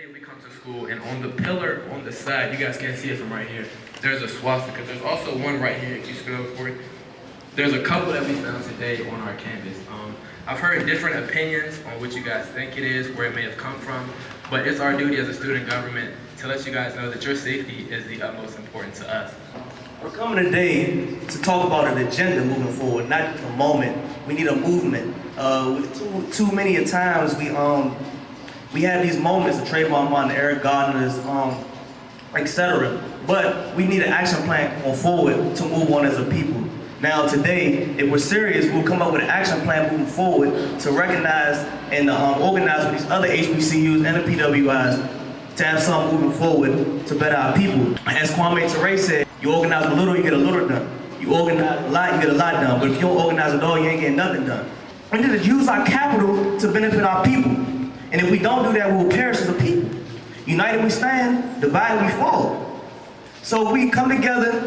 day we come to school, and on the pillar on the side, you guys can't see it from right here, there's a swastika. There's also one right here, if you scroll forward. There's a couple that we found today on our campus. I've heard different opinions on what you guys think it is, where it may have come from, but it's our duty as a student government to let you guys know that your safety is the utmost important to us. We're coming today to talk about an agenda moving forward, not just a moment. We need a movement. Too many times we have these moments, the Trayvon Martin, the Eric Gardner's, etc. But we need an action plan going forward to move on as a people. Now today, if we're serious, we'll come up with an action plan moving forward to recognize and organize with these other HBCUs and the PWIs to have something moving forward to better our people. As Kwame Ture said, you organize a little, you get a little done. You organize a lot, you get a lot done. But if you don't organize at all, you ain't getting nothing done. We need to use our capital to benefit our people. And if we don't do that, we will perish as a people. United we stand, divided we fall. So we come together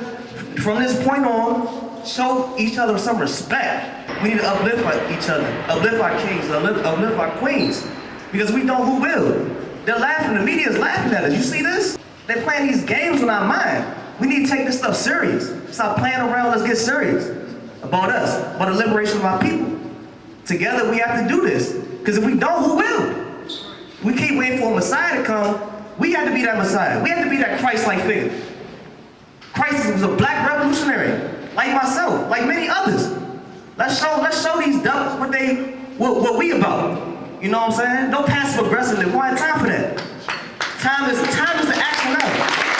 from this point on, show each other some respect. We need to uplift each other, uplift our kings, uplift our queens. Because we know who will. They're laughing, the media is laughing at us. You see this? They're playing these games with our mind. We need to take this stuff serious. Stop playing around, let's get serious about us, about the liberation of our people. Together we have to do this. Because if we don't, who will? We keep waiting for a Messiah to come. We have to be that Messiah. We have to be that Christ-like figure. Christ was a black revolutionary, like myself, like many others. Let's show these dummies what we about. You know what I'm saying? No passive aggressive. We don't have time for that. Time is the action now.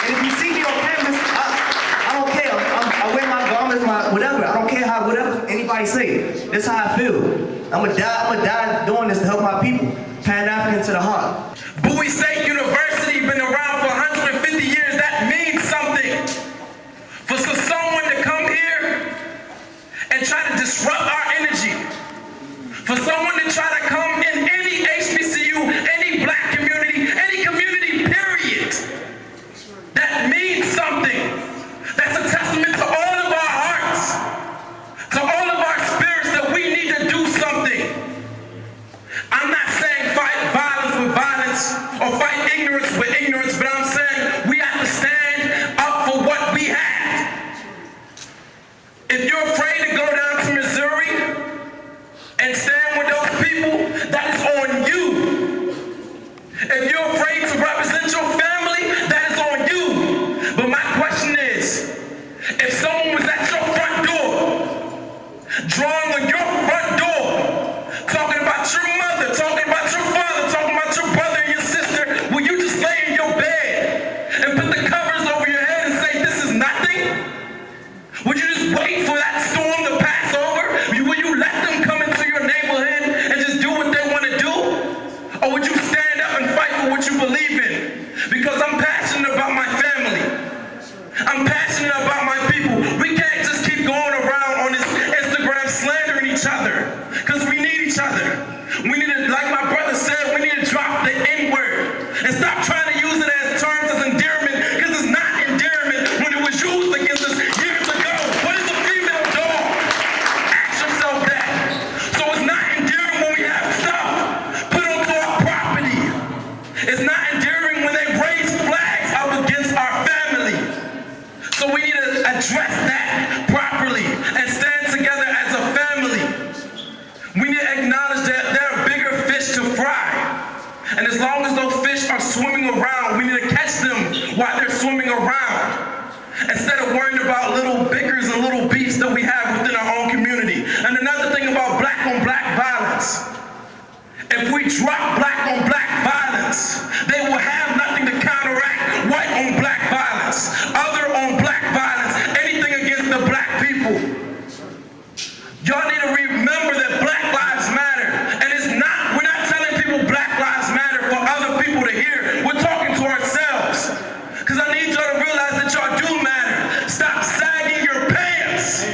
And if you see me on campus, I don't care. I wear my garments, whatever. I don't care whatever anybody say. That's how I feel. I'm gonna die doing this to help my people. Pan-African to the heart. Bowie State University been around for 150 years. That means something. For someone to come here and try to disrupt our energy. For someone to try to come in any HBCU, any black community, any community, period. That means something. That's a testament to all of our hearts, to all of our spirits, that we need to do something. I'm not saying fight violence with violence or fight ignorance with ignorance, but I'm saying we have to stand up for what we have. If you're afraid to go down to Missouri and stand with those people, that is on you. If you're afraid to represent your family, that is on you. But my question is, if someone was at your front door, drawing on your front door, talking about your mother, talking about your father, talking about your brother and your sister, will you just lay in your bed and put the covers over your head and say, this is nothing? Would you just wait for that storm to pass over? Will you let them come into your neighborhood and just do what they want to do? Or would you stand up and fight for what you believe in? Because I'm passionate about my family. I'm passionate about my people. We can't just keep going around on this Instagram slandering each other, because we need each other. We need to, like my brother said, we need to drop the N-word and stop trying to use it as terms as endearment, because it's not endearment when it was used against us years ago. What is a female dog? Ask yourself that. So it's not endearing when we have stuff put onto our property. It's not endearing when they raise flags up against our family. So we need to address that properly and stand together as a family. We need to acknowledge that there are bigger fish to fry. And as long as those fish are swimming around, we need to catch them while they're swimming around, instead of worrying about little bickers and little beefs that we have within our own community. And another thing about black on black violence, if we drop black on black violence, they will have nothing to counteract white on black violence, other on black violence, anything against the black people. Y'all need to remember that Black Lives Matter. And we're not telling people Black Lives Matter for other people to hear. We're talking to ourselves. Because I need y'all to realize that y'all do matter. Stop sagging your pants.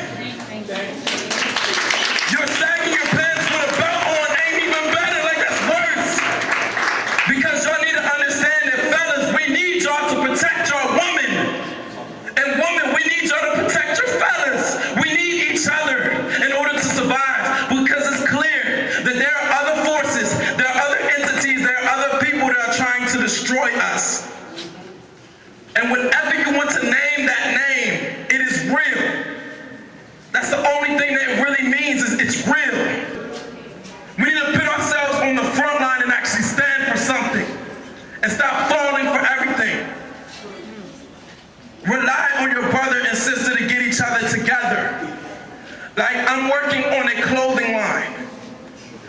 gather. Like, I'm working on a clothing line.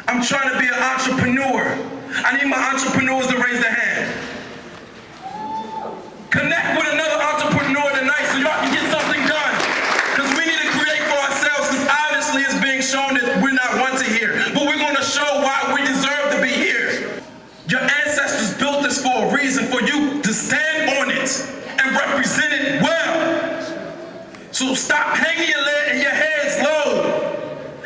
I'm trying to be an entrepreneur. I need my entrepreneurs to raise their hand. Connect with another entrepreneur tonight so y'all can get something done. Because we need to create for ourselves, because obviously it's being shown that we're not wanted here. But we're going to show why we deserve to be here. Your ancestors built this for a reason, for you to stand on it and represent it well. So stop hanging your heads low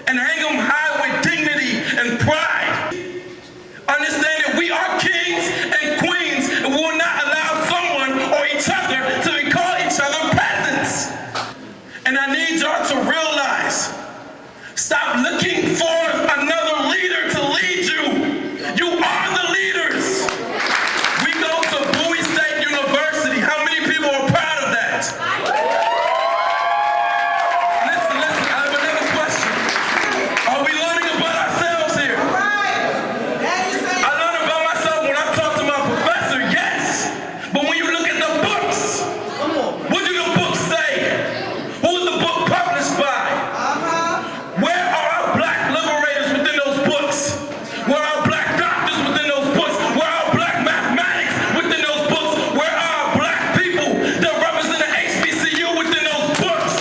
and hang them high with dignity and pride. Understand that we are kings and queens, and we will not allow someone or each other to call each other peasants. And I need y'all to realize, stop looking for another leader to lead you. You are the leaders. We go to Bowie State University. How many people are proud of that? Listen, I have another question. Are we learning about ourselves here? I learn about myself when I talk to my professor, yes. But when you look at the books, what do the books say? Who is the book published by? Where are our black liberators within those books? Where are our black doctors within those books? Where are our black mathematics within those books? Where are our black people that represent the HBCU within those books?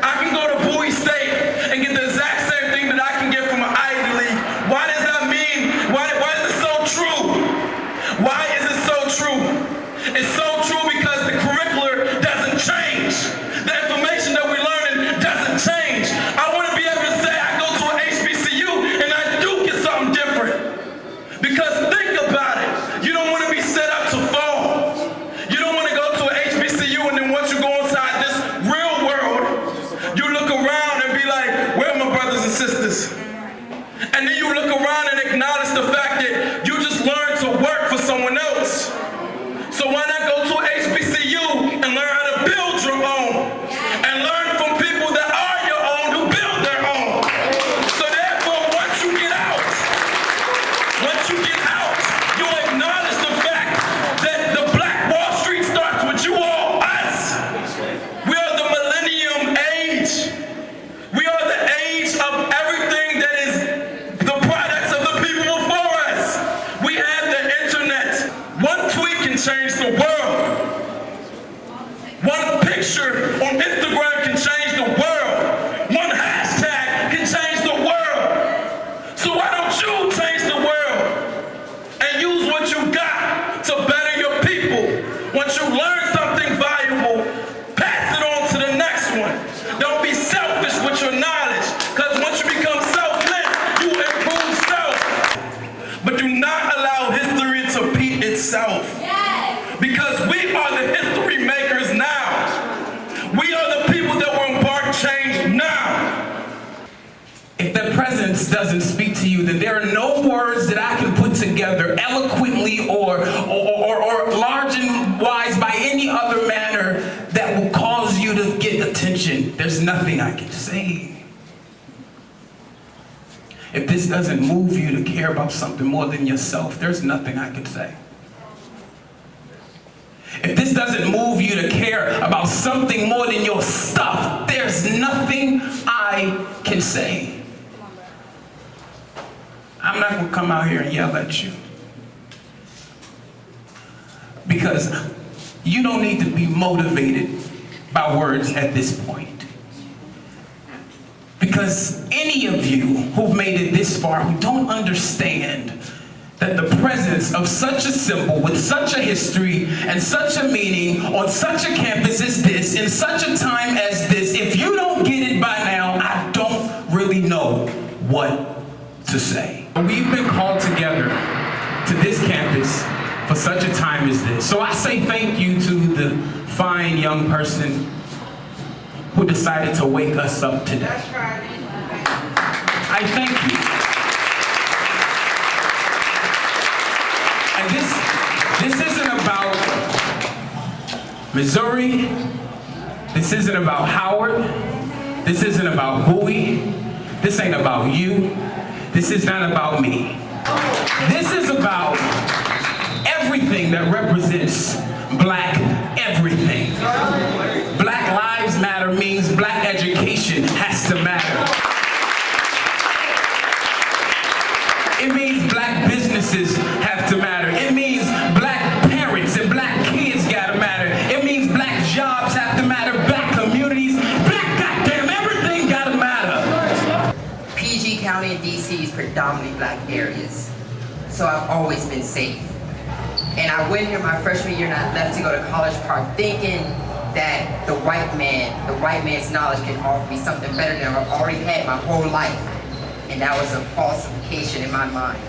I can go to Bowie State and get the exact same thing that I can get from an Ivy League. Why does that mean? Why is it so true? Why is it so true? It's so true because the curriculum doesn't change. The information that we're learning doesn't change. I want to be able to say I go to an HBCU and I do get something different. Because think about it. You don't want to be set up to fall. You don't want to go to an HBCU and then once you go inside this real world, you look around and be like, where are my brothers and sisters? And then you look around and acknowledge the fact that you just learned to work for someone else. So why not go to HBCU and learn how to build your own? And learn from people that are your own who build their own. So therefore, once you get out, you acknowledge the fact that the Black Wall Street starts with you all, us. We are the millennium age. We are the age of everything that is the products of the people before us. We have the internet. One tweet can change the world. One picture on Instagram can change the world. One hashtag can change the world. So why don't you change the world and use what you got to better your people? Once you learn something valuable, pass it on to the next one. Don't be selfish with your knowledge, because once you become selfless, you improve self. But do not allow history to repeat itself. Because we are the history makers now. We are the people that will impart change now. If that presence doesn't speak to you, then there are no words that I can put together eloquently or large and wise by any other manner that will cause you to get attention. There's nothing I can say. If this doesn't move you to care about something more than yourself, there's nothing I can say. If this doesn't move you to care about something more than your stuff, there's nothing I can say. I'm not going to come out here and yell at you. Because you don't need to be motivated by words at this point. Because any of you who've made it this far who don't understand that the presence of such a symbol with such a history and such a meaning on such a campus as this, in such a time as this, if you don't get it by now, I don't really know what to say. We've been called together to this campus for such a time as this. So I say thank you to the fine young person who decided to wake us up today. I thank you. And this isn't about Missouri. This isn't about Howard. This isn't about Bowie. This ain't about you. This is not about me. This is about everything that represents black everything. Black Lives Matter means black education has to matter. It means black businesses have to matter. It means black parents and black kids gotta matter. It means black jobs have to matter. Black communities, black goddamn everything gotta matter. PG County and DC is predominantly black areas, so I've always been safe. And I went here my freshman year and I left to go to College Park thinking that the white man's knowledge can offer me something better than I've already had my whole life. And that was a falsification in my mind.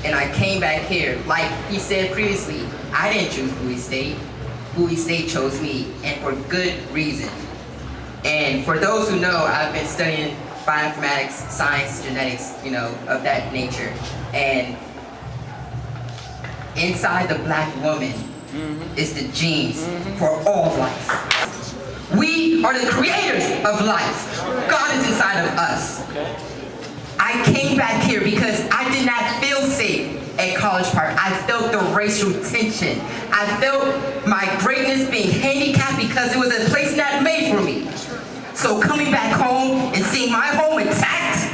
And I came back here, like he said previously, I didn't choose Bowie State. Bowie State chose me, and for good reason. And for those who know, I've been studying bioinformatics, science, genetics, of that nature. And inside the black woman is the genes for all life. We are the creators of life. God is inside of us. I came back here because I did not feel safe at College Park. I felt the racial tension. I felt my greatness being handicapped because it was a place not made for me. So coming back home and seeing my home intact,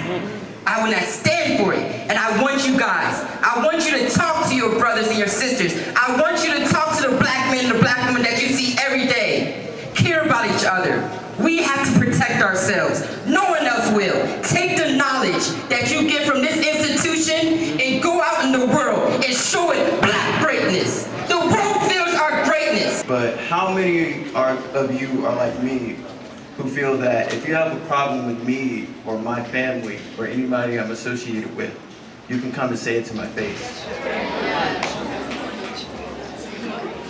I will not stand for it. And I want you guys, I want you to talk to your brothers and your sisters. I want you to talk to the black men and the black women that you see every day. Care about each other. We have to protect ourselves. No one else will. Take the knowledge that you get from this institution and go out in the world and show it black greatness. The world feels our greatness. But how many of you are like me who feel that if you have a problem with me or my family or anybody I'm associated with, you can come and say it to my face?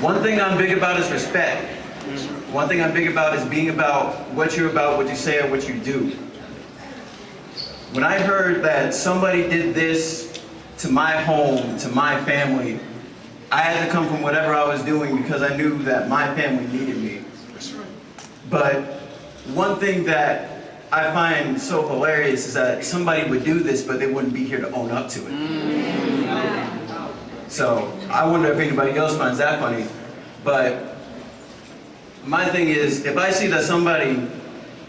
One thing I'm big about is respect. One thing I'm big about is being about what you're about, what you say, and what you do. When I heard that somebody did this to my home, to my family, I had to come from whatever I was doing because I knew that my family needed me. But one thing that I find so hilarious is that somebody would do this, but they wouldn't be here to own up to it. So I wonder if anybody else finds that funny. But my thing is, if I see that somebody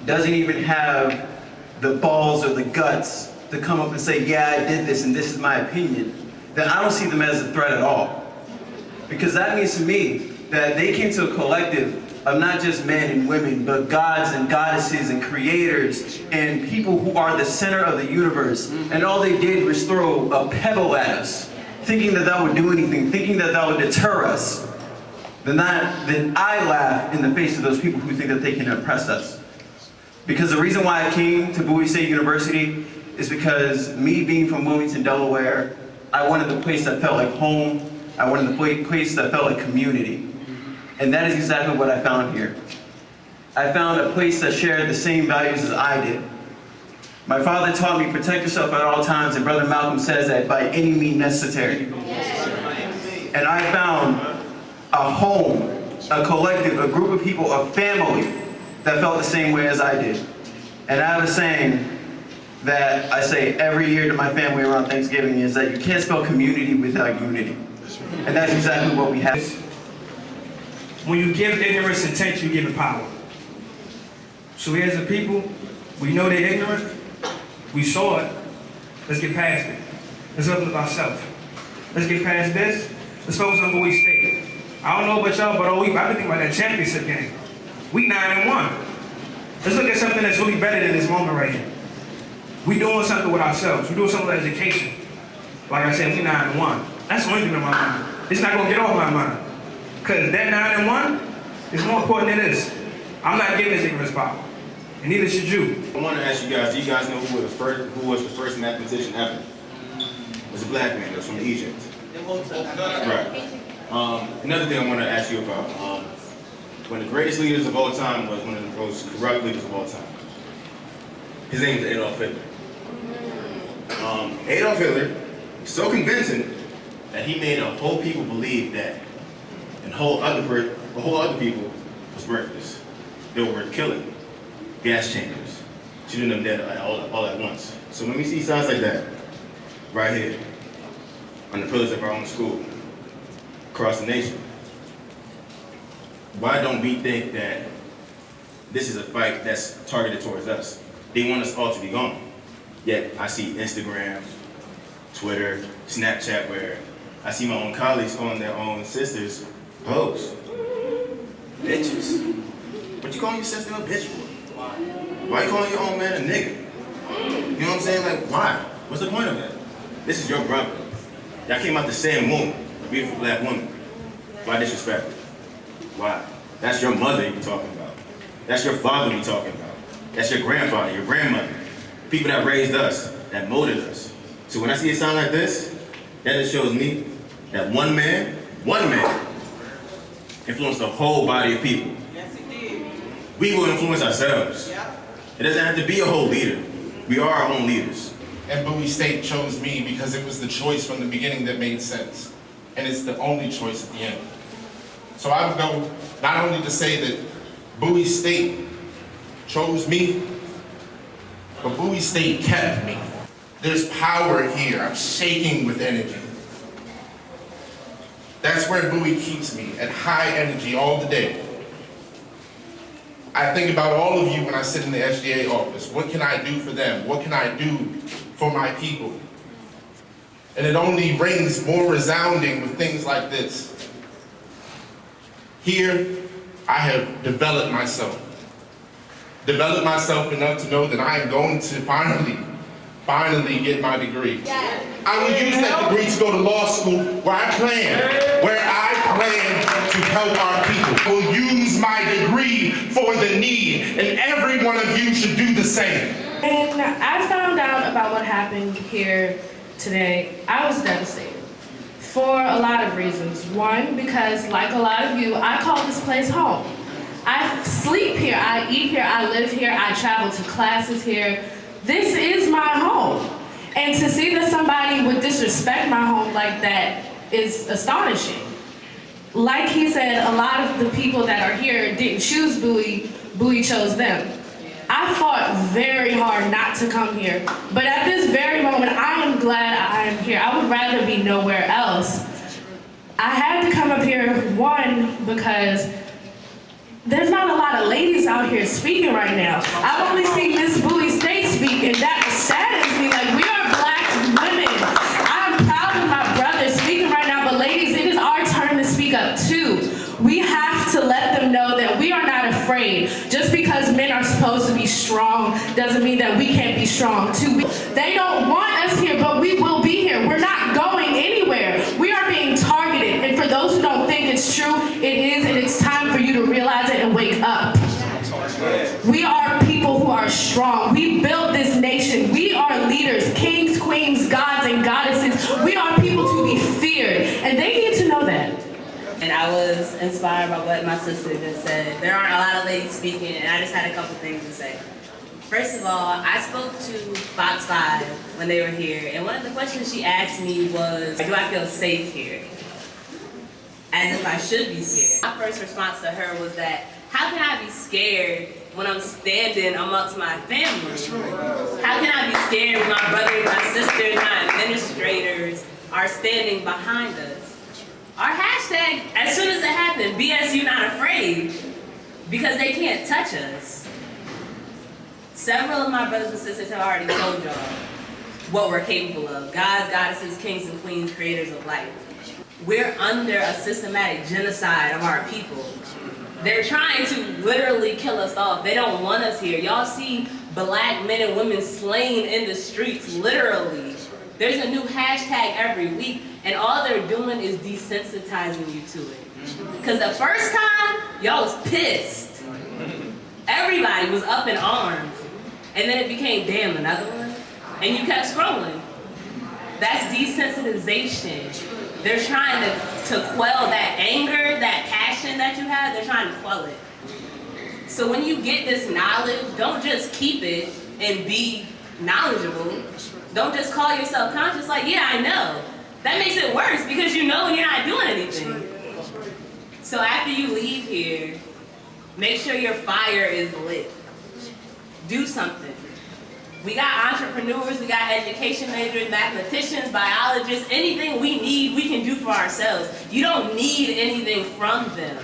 doesn't even have the balls or the guts to come up and say, yeah, I did this and this is my opinion, then I don't see them as a threat at all. Because that means to me that they came to a collective of not just men and women, but gods and goddesses and creators and people who are the center of the universe. And all they did was throw a pebble at us, thinking that that would do anything, thinking that that would deter us. Then I laugh in the face of those people who think that they can impress us. Because the reason why I came to Bowie State University is because me being from Wilmington, Delaware, I wanted a place that felt like home. I wanted a place that felt like community. And that is exactly what I found here. I found a place that shared the same values as I did. My father taught me protect yourself at all times, and Brother Malcolm says that by any means necessary. And I found a home, a collective, a group of people, a family that felt the same way as I did. And I have a saying that I say every year to my family around Thanksgiving is that you can't spell community without unity. And that's exactly what we have. When you give ignorance intent, you give it power. So we as a people, we know they're ignorant. We saw it. Let's get past it. Let's uplift ourselves. Let's get past this. Let's focus on Bowie State. I don't know about y'all, but all week I've been thinking about that championship game. We 9-1. Let's look at something that's really better than this moment right here. We doing something with ourselves. We doing something with education. Like I said, we 9-1. That's the only thing in my mind. It's not gonna get off my mind. Because that 9-1 is more important than this. I'm not giving this ignorance power. And neither should you. I want to ask you guys, do you guys know who was the first mathematician ever? It was a black man that was from Egypt. Right. Another thing I want to ask you about, one of the greatest leaders of all time was one of the most corrupt leaders of all time. His name is Adolf Hitler. Adolf Hitler was so convincing that he made a whole people believe that a whole other people was worthless. They were worth killing. Gas chambers, shooting them dead all at once. So when we see signs like that, right here, on the pillars of our own school, across the nation, why don't we think that this is a fight that's targeted towards us. They want us all to be gone. Yet I see Instagram, Twitter, Snapchat, where I see my own colleagues calling their own sisters hoes, bitches. What you calling your sister a bitch for? Why you calling your own man a nigga? You know what I'm saying? Like, why? What's the point of that? This is your brother. Y'all came out the same womb, a beautiful black woman. Why disrespect her? Why? That's your mother you're talking about. That's your father you're talking about. That's your grandfather, your grandmother. People that raised us, that molded us. So when I see a sign like this, that just shows me that one man, influenced the whole body of people. Yes, he did. We will influence ourselves. Yep. It doesn't have to be a whole leader. We are our own leaders. And Bowie State chose me because it was the choice from the beginning that made sense. And it's the only choice at the end. So I would go not only to say that Bowie State chose me, but Bowie State kept me. There's power here. I'm shaking with energy. That's where Bowie keeps me, at high energy all the day. I think about all of you when I sit in the SGA office. What can I do for them? What can I do for my people? And it only rings more resounding with things like this. Here, I have developed myself enough to know that I am going to finally get my degree. I will use that degree to go to law school where I plan to help our people. I will use my degree for the need, and every one of you should do the same. And I found out about what happened here today. I was devastated for a lot of reasons. One, because like a lot of you, I call this place home. I sleep here, I eat here, I live here, I travel to classes here. This is my home. And to see that somebody would disrespect my home like that is astonishing. Like he said, a lot of the people that are here didn't choose Bowie, Bowie chose them. I fought very hard not to come here, but at this very moment, I am glad I am here. I would rather be nowhere else. I had to come up here, one, because there's not a lot of ladies out here speaking right now. I've only seen Miss Bowie State speak, and that saddens me. Like, we are black women. I'm proud of my brother speaking right now, but ladies, it is our turn to speak up too. We have to let them know that we are not afraid. Just because men are supposed to be strong doesn't mean that we can't be strong too. They don't want us here, but we will be here. We're not going anywhere. We are being targeted. And for those who don't think it's true, it is, and it's time for you to realize it and wake up. We are people who are strong. We built this nation. We are leaders, kings, queens, gods, and goddesses. We are people to be feared, and they need to know that. And I was inspired by what my sister just said. There aren't a lot of ladies speaking, and I just had a couple things to say. First of all, I spoke to Fox 5 when they were here, and one of the questions she asked me was, do I feel safe here? As if I should be scared. My first response to her was that, how can I be scared when I'm standing amongst my family? How can I be scared when my brothers, my sisters, my administrators are standing behind us? Our hashtag, as soon as it happened, BSU not afraid, because they can't touch us. Several of my brothers and sisters have already told y'all what we're capable of. Gods, goddesses, kings and queens, creators of life. We're under a systematic genocide of our people. They're trying to literally kill us off. They don't want us here. Y'all see black men and women slain in the streets, literally. There's a new hashtag every week, and all they're doing is desensitizing you to it. Because the first time, y'all was pissed. Everybody was up in arms. And then it became, damn, another one? And you kept scrolling. That's desensitization. They're trying to quell that anger, that passion that you have, they're trying to quell it. So when you get this knowledge, don't just keep it and be knowledgeable. Don't just call yourself conscious like, yeah, I know. That makes it worse because you know you're not doing anything. So after you leave here, make sure your fire is lit. Do something. We got entrepreneurs, we got education majors, mathematicians, biologists, anything we need, we can do for ourselves. You don't need anything from them.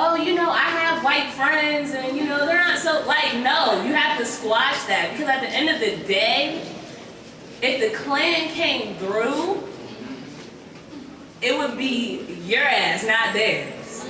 oh, you know, I have white friends and, you know, they're not so, like, no, you have to squash that because at the end of the day, if the Klan came through, it would be your ass, not theirs.